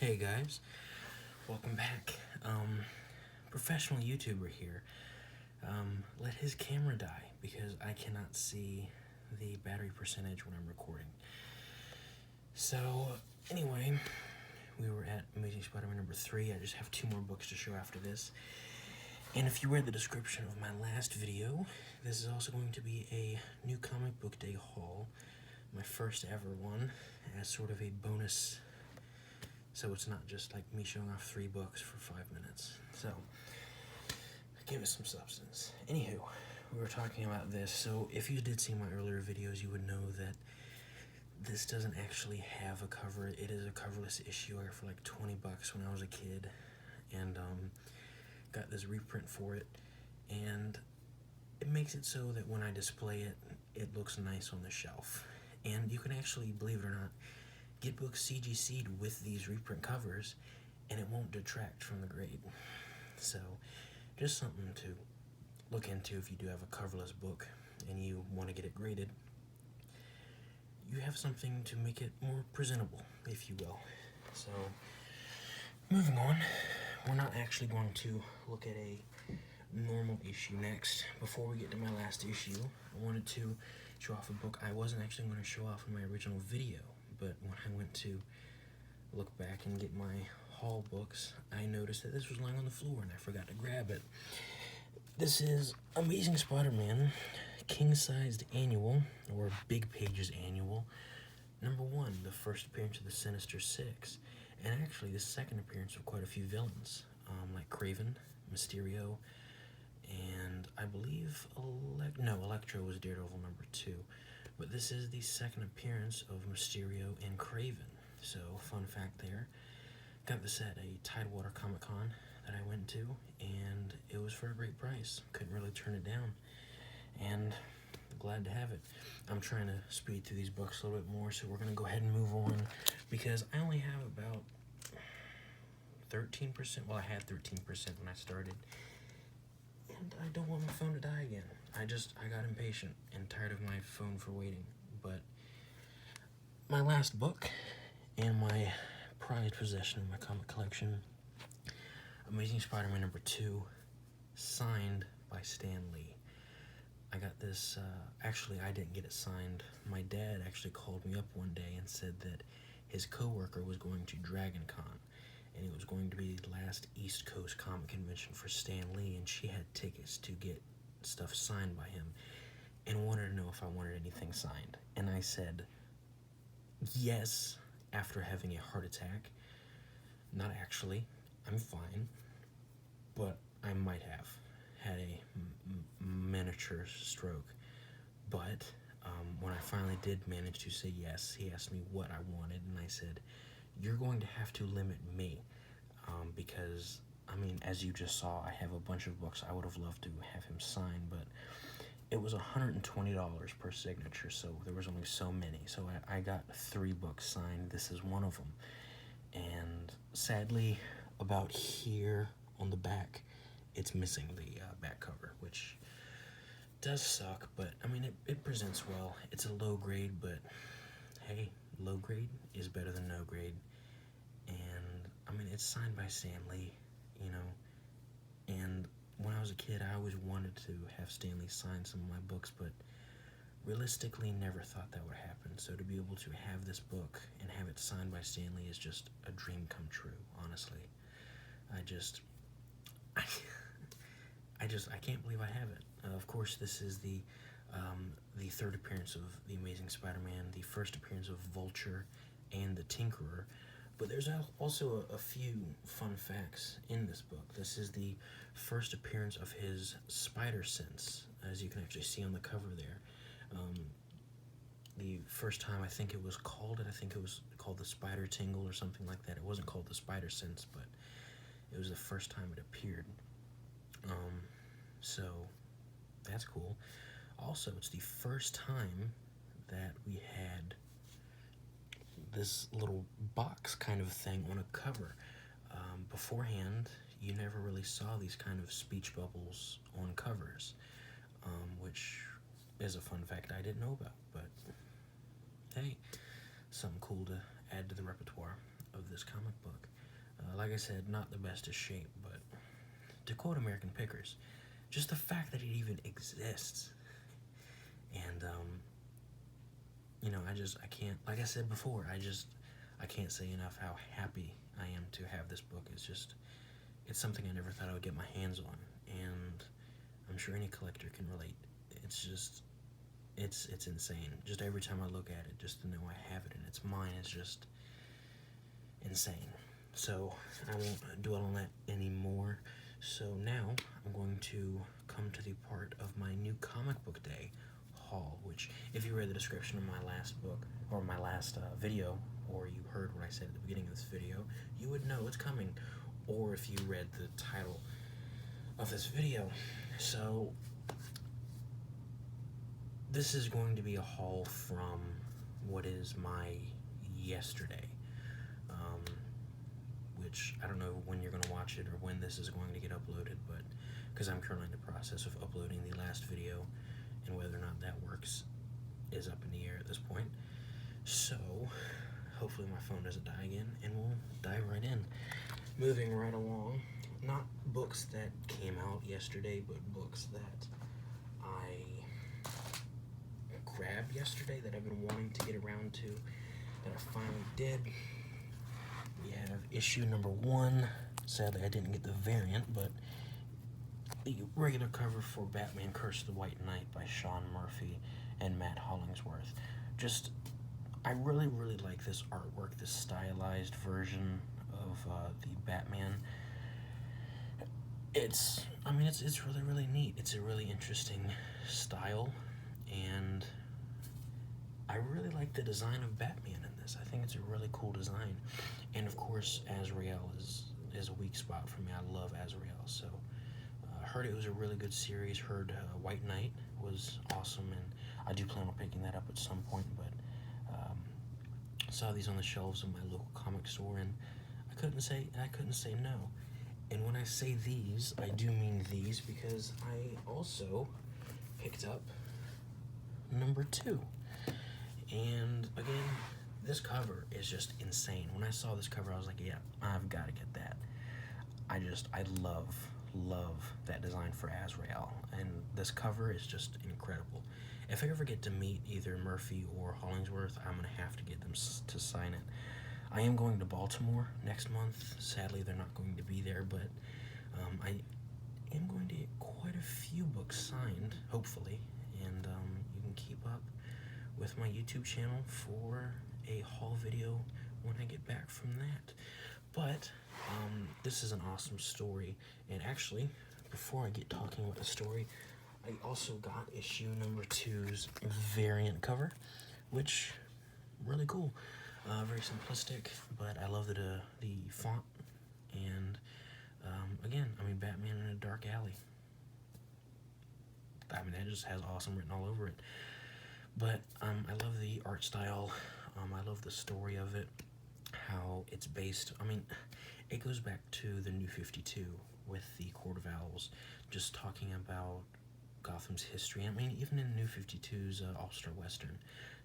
Hey guys, welcome back. Professional YouTuber here. Let his camera die because I cannot see the battery percentage when I'm recording. So, anyway, we were at Amazing Spider-Man number 3. I just have 2 more books to show after this. And if you read the description of my last video, this is also going to be a new comic book day haul. My first ever one, as sort of a bonus. So it's not just like me showing off 3 books for 5 minutes. So, give it some substance. Anywho, we were talking about this. So if you did see my earlier videos, you would know that this doesn't actually have a cover. It is a coverless issue. I got it for like 20 bucks when I was a kid. And got this reprint for it. And it makes it so that when I display it, it looks nice on the shelf. And you can actually, believe it or not, get books CGC'd with these reprint covers, and it won't detract from the grade. So, just something to look into if you do have a coverless book and you want to get it graded. You have something to make it more presentable, if you will. So, moving on, we're not actually going to look at a normal issue next. Before we get to my last issue, I wanted to show off a book I wasn't actually going to show off in my original video. But when I went to look back and get my haul books, I noticed that this was lying on the floor and I forgot to grab it. This is Amazing Spider-Man King-Sized Annual, or Big Pages Annual, number 1, the first appearance of the Sinister Six, and actually the second appearance of quite a few villains, like Kraven, Mysterio, and I believe Electro was Daredevil number 2. But this is the second appearance of Mysterio and Kraven. So, fun fact there. Got this at a Tidewater Comic Con that I went to, and it was for a great price. Couldn't really turn it down. And glad to have it. I'm trying to speed through these books a little bit more, so we're going to go ahead and move on, because I only have about 13%. Well, I had 13% when I started. And I don't want my phone to die again. I got impatient and tired of my phone for waiting. But my last book and my prized possession of my comic collection, Amazing Spider-Man number 2, signed by Stan Lee. I got this, actually I didn't get it signed. My dad actually called me up one day and said that his coworker was going to Dragon Con, and it was going to be the last East Coast comic convention for Stan Lee, and she had tickets to get stuff signed by him and wanted to know if I wanted anything signed. And I said yes, after having a heart attack. Not actually, I'm fine, but I might have had a miniature stroke. But when I finally did manage to say yes, he asked me what I wanted, and I said, you're going to have to limit me, because I mean, as you just saw, I have a bunch of books I would have loved to have him sign, but it was $120 per signature, so there was only so many. So I got 3 books signed. This is one of them. And sadly, about here on the back, it's missing the back cover, which does suck, but I mean, it presents well. It's a low grade, but hey, low grade is better than no grade. And I mean, it's signed by Stan Lee, you know, and when I was a kid, I always wanted to have Stan Lee sign some of my books, but realistically never thought that would happen. So to be able to have this book and have it signed by Stan Lee is just a dream come true, honestly. I can't believe I have it. Of course, this is the 3rd appearance of the Amazing Spider-Man, the 1st appearance of Vulture and the Tinkerer. But there's also a few fun facts in this book. This is the 1st appearance of his spider sense, as you can actually see on the cover there. The first time I think it was called the Spider Tingle or something like that. It wasn't called the Spider Sense, but it was the first time it appeared. So that's cool. Also, it's the first time that we had this little box kind of thing on a cover. Beforehand, you never really saw these kind of speech bubbles on covers, which is a fun fact I didn't know about, but hey, something cool to add to the repertoire of this comic book. like I said, not the best of shape, but to quote American Pickers, just the fact that it even exists. And, I can't, like I said before, I can't say enough how happy I am to have this book. It's something I never thought I would get my hands on, and I'm sure any collector can relate. It's insane. Just every time I look at it, just to know I have it and it's mine is just insane. So I won't dwell on that anymore. So now I'm going to come to the part of my new comic book day haul, which if you read the description of my last book, or my last video, or you heard what I said at the beginning of this video, you would know it's coming. Or if you read the title of this video. So this is going to be a haul from what is my yesterday, which I don't know when you're going to watch it or when this is going to get uploaded, but because I'm currently in the process of uploading the last video, and whether or not that works is up in the air at this point. So hopefully my phone doesn't die again, and we'll dive right in. Moving right along, not books that came out yesterday, but books that I grabbed yesterday that I've been wanting to get around to, that I finally did. We have issue number 1. Sadly, I didn't get the variant, but the regular cover for Batman Curse of the White Knight by Sean Murphy and Matt Hollingsworth. I really, really like this artwork, this stylized version of the Batman. It's really, really neat. It's a really interesting style, and I really like the design of Batman in this. I think it's a really cool design. And of course, Azrael is a weak spot for me. I love Azrael, so heard it was a really good series. Heard White Knight was awesome, and I do plan on picking that up at some point, but saw these on the shelves of my local comic store, and I couldn't say no. And when I say these, I do mean these, because I also picked up number 2. And again, this cover is just insane. When I saw this cover, I was like, yeah, I've got to get that. I love that design for Azrael, and this cover is just incredible. If I ever get to meet either Murphy or Hollingsworth, I'm going to have to get them to sign it. I am going to Baltimore next month. Sadly, they're not going to be there, but I am going to get quite a few books signed, hopefully, and you can keep up with my YouTube channel for a haul video when I get back from that. But this is an awesome story, and actually, before I get talking about the story, I also got issue number 2's variant cover, which really cool. Very simplistic, but I love the font, and again, Batman in a dark alley. That just has awesome written all over it. But I love the art style. I love the story of it, how it's based. It goes back to the New 52 with the Court of Owls, just talking about Gotham's history. Even in New 52's All-Star Western,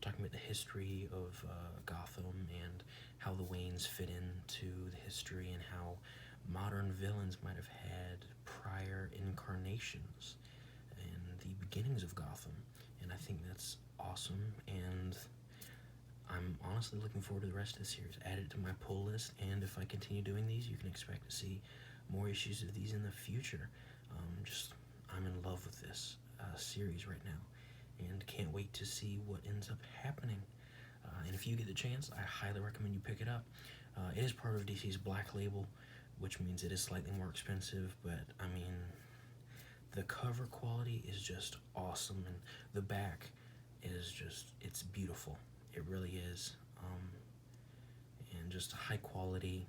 talking about the history of Gotham and how the Waynes fit into the history, and how modern villains might have had prior incarnations and the beginnings of Gotham. And I think that's awesome, and I'm honestly looking forward to the rest of the series. Add it to my pull list, and if I continue doing these, you can expect to see more issues of these in the future. I'm in love with this series right now, and can't wait to see what ends up happening. And if you get the chance, I highly recommend you pick it up. It is part of DC's Black Label, which means it is slightly more expensive, but the cover quality is just awesome, and the back is it's beautiful. It really is. And just high quality,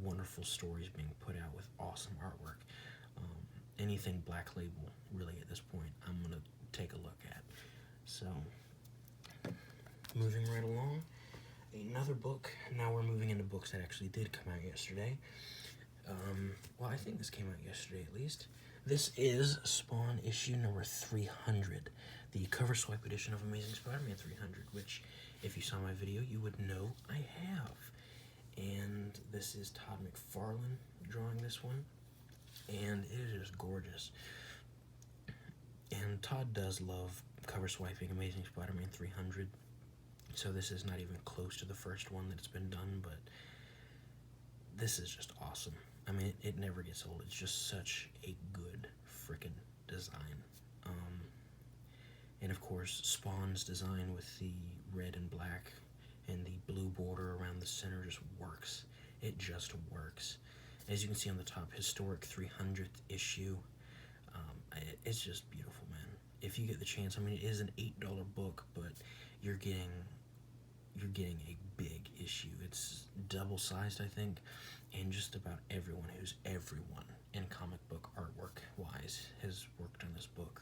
wonderful stories being put out with awesome artwork. Anything Black Label, really, at this point, I'm going to take a look at. So, moving right along, another book. Now we're moving into books that actually did come out yesterday. Well, I think this came out yesterday, at least. This is Spawn issue number 300, the cover swipe edition of Amazing Spider-Man 300, which, if you saw my video, you would know I have. and this is Todd McFarlane drawing this one, and it is just gorgeous. And Todd does love cover swiping Amazing Spider-Man 300, so this is not even close to the first one that's been done, but this is just awesome. I mean, it never gets old. It's just such a good freaking design. And of course, Spawn's design with the red and black and the blue border around the center just works. It just works. As you can see on the top, historic 300th issue. It's just beautiful, man. If you get the chance, I mean, it is an $8 book, but you're getting a big issue. It's double-sized, I think, and just about everyone in comic book artwork-wise has worked on this book.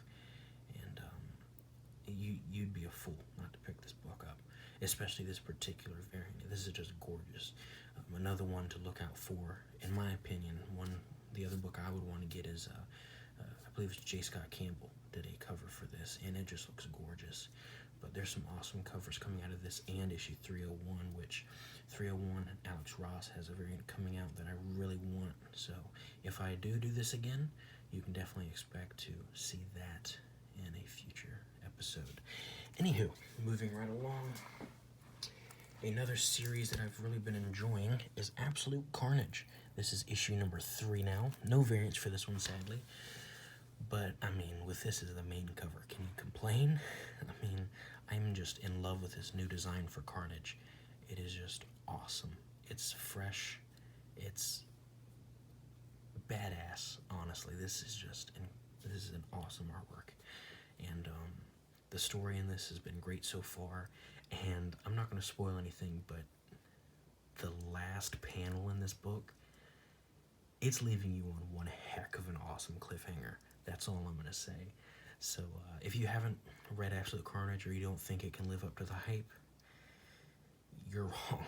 And you'd be a fool not to pick this book up, especially this particular variant. This is just gorgeous. Another one to look out for, in my opinion, the other book I would want to get is, I believe it's J. Scott Campbell did a cover for this, and it just looks gorgeous. But there's some awesome covers coming out of this and issue 301, which 301 Alex Ross has a variant coming out that I really want. So if I do this again, you can definitely expect to see that in a future episode. Anywho, moving right along. Another series that I've really been enjoying is Absolute Carnage. This is issue number 3 now. No variants for this one, sadly. But, I mean, with this as the main cover, can you complain? I mean, I'm just in love with this new design for Carnage. It is just awesome. It's fresh. It's badass, honestly. This is an awesome artwork. And the story in this has been great so far. And I'm not going to spoil anything, but the last panel in this book, it's leaving you on one heck of an awesome cliffhanger. That's all I'm going to say. So if you haven't read Absolute Carnage or you don't think it can live up to the hype, you're wrong.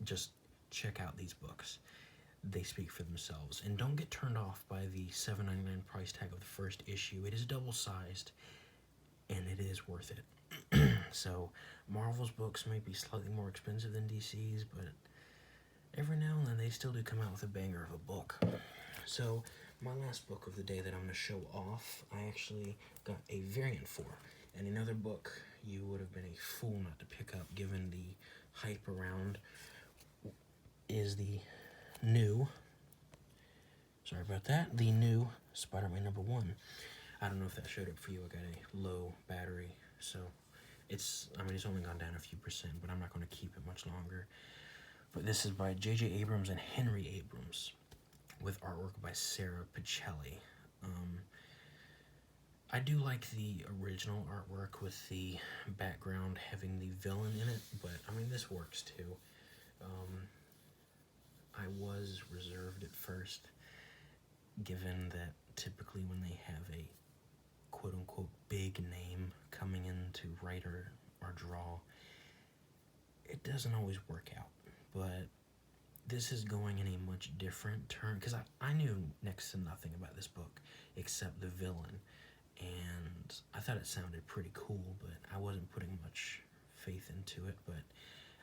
Just check out these books. They speak for themselves. And don't get turned off by the $7.99 price tag of the first issue. It is double-sized, and it is worth it. So Marvel's books may be slightly more expensive than DC's, but every now and then they still do come out with a banger of a book. So my last book of the day that I'm going to show off, I actually got a variant for. And another book you would have been a fool not to pick up given the hype around is the new Spider-Man #1. I don't know if that showed up for you. I got a low battery, so it's only gone down a few percent, but I'm not going to keep it much longer. But this is by J.J. Abrams and Henry Abrams, with artwork by Sarah Pichelli. I do like the original artwork with the background having the villain in it, but I mean, this works too. I was reserved at first, given that typically when they have a quote-unquote big name coming in to write or draw, it doesn't always work out. But this is going in a much different turn, because I knew next to nothing about this book except the villain, and I thought it sounded pretty cool, but I wasn't putting much faith into it. But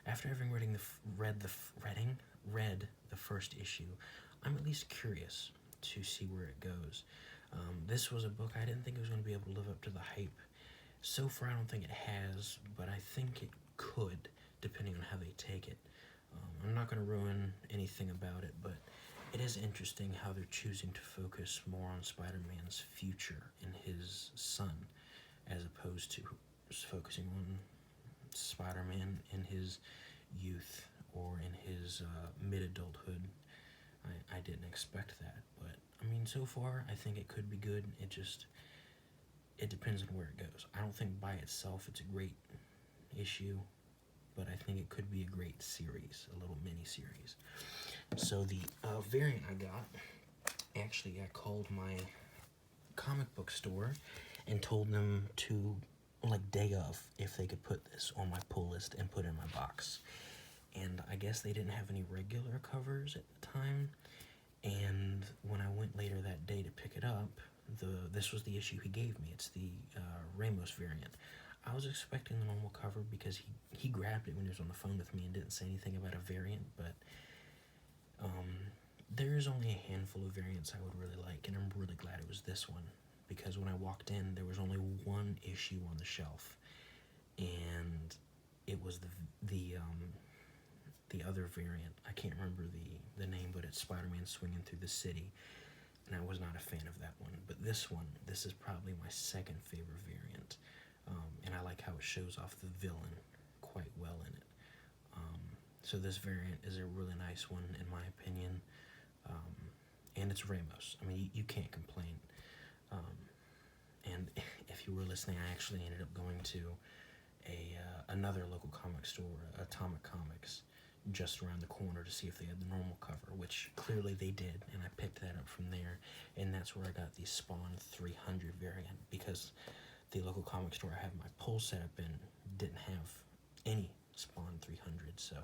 after having read the first issue, I'm at least curious to see where it goes. This was a book I didn't think it was going to be able to live up to the hype. So far, I don't think it has, but I think it could, depending on how they take it. I'm not going to ruin anything about it, but it is interesting how they're choosing to focus more on Spider-Man's future and his son, as opposed to focusing on Spider-Man in his youth or in his mid-adulthood. I didn't expect that, but I mean, so far, I think it could be good. It depends on where it goes. I don't think by itself it's a great issue, but I think it could be a great series, a little mini-series. So the variant I got, actually I called my comic book store and told them to, like, day of, if they could put this on my pull list and put it in my box. And I guess they didn't have any regular covers at the time, and when I went later that day to pick it up, this was the issue he gave me. It's the Ramos variant. I was expecting the normal cover because he grabbed it when he was on the phone with me and didn't say anything about a variant, but there is only a handful of variants I would really like, and I'm really glad it was this one, because when I walked in, there was only one issue on the shelf, and it was the other variant. I can't remember the name, but it's Spider-Man swinging through the city, and I was not a fan of that one. But this one, this is probably my second favorite variant, and I like how it shows off the villain quite well in it. So this variant is a really nice one, in my opinion, and it's Ramos. I mean, you can't complain. And if you were listening, I actually ended up going to another local comic store, Atomic Comics, just around the corner to see if they had the normal cover, which clearly they did, and I picked that up from there, and that's where I got the Spawn 300 variant, because the local comic store I have my pull setup in didn't have any Spawn 300, so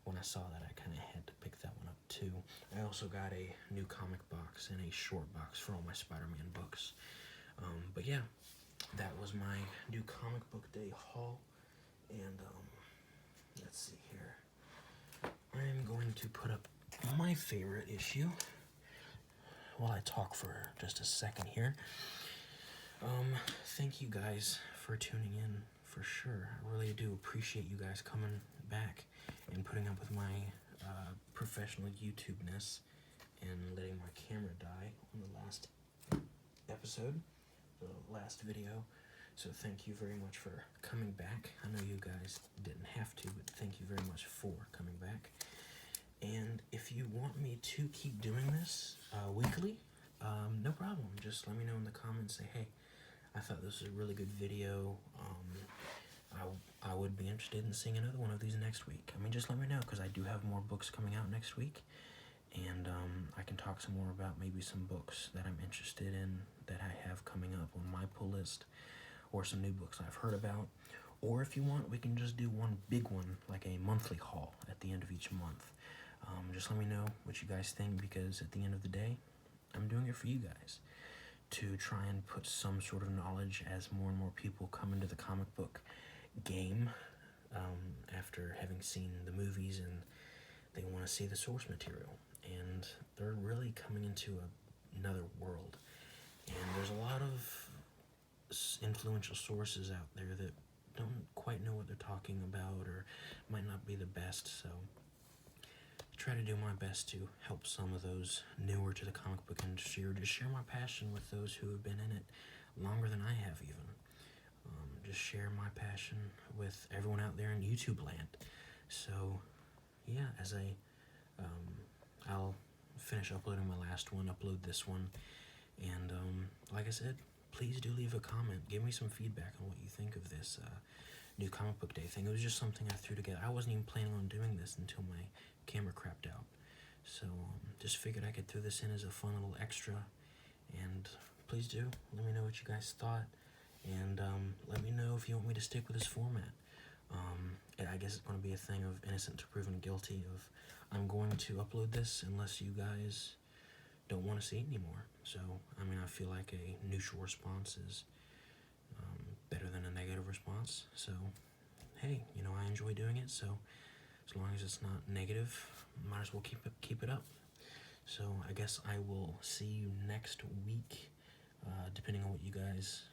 when I saw that, I kind of had to pick that one up too. I also got a new comic box and a short box for all my Spider-Man books. But yeah, that was my new comic book day haul, and let's see here. I'm going to put up my favorite issue while I talk for just a second here. Thank you guys for tuning in, for sure. I really do appreciate you guys coming back and putting up with my professional YouTube-ness and letting my camera die on the last episode, the last video. So thank you very much for coming back. I know you guys didn't have to, but thank you very much for coming back. And if you want me to keep doing this weekly, no problem. Just let me know in the comments. Say, hey, I thought this was a really good video. I would be interested in seeing another one of these next week. I mean, just let me know, because I do have more books coming out next week, and I can talk some more about maybe some books that I'm interested in that I have coming up on my pull list, or some new books I've heard about. Or if you want, we can just do one big one, like a monthly haul at the end of each month. Just let me know what you guys think, because at the end of the day, I'm doing it for you guys, to try and put some sort of knowledge as more and more people come into the comic book game after having seen the movies, and they want to see the source material, and they're really coming into another world, and there's a lot of influential sources out there that don't quite know what they're talking about, or might not be the best. So I try to do my best to help some of those newer to the comic book industry, or just share my passion with those who have been in it longer than I have even. Just share my passion with everyone out there in YouTube land. So yeah, I'll finish uploading my last one, upload this one, and like I said, please do leave a comment. Give me some feedback on what you think of this new comic book day thing. It was just something I threw together. I wasn't even planning on doing this until my camera crapped out. So just figured I could throw this in as a fun little extra. And please do let me know what you guys thought. And let me know if you want me to stick with this format. I guess it's going to be a thing of innocent to proven guilty, of I'm going to upload this unless you guys don't want to see it anymore. So, I mean, I feel like a neutral response is better than a negative response. So, hey, you know, I enjoy doing it, so as long as it's not negative, might as well keep it up. So, I guess I will see you next week, depending on what you guys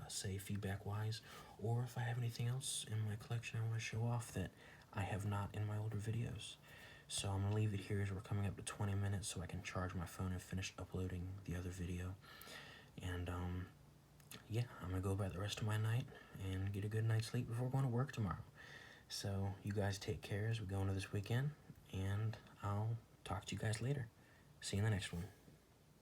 say feedback-wise, or if I have anything else in my collection I want to show off that I have not in my older videos. So I'm going to leave it here as we're coming up to 20 minutes so I can charge my phone and finish uploading the other video. And yeah, I'm going to go about the rest of my night and get a good night's sleep before going to work tomorrow. So you guys take care as we go into this weekend, and I'll talk to you guys later. See you in the next one.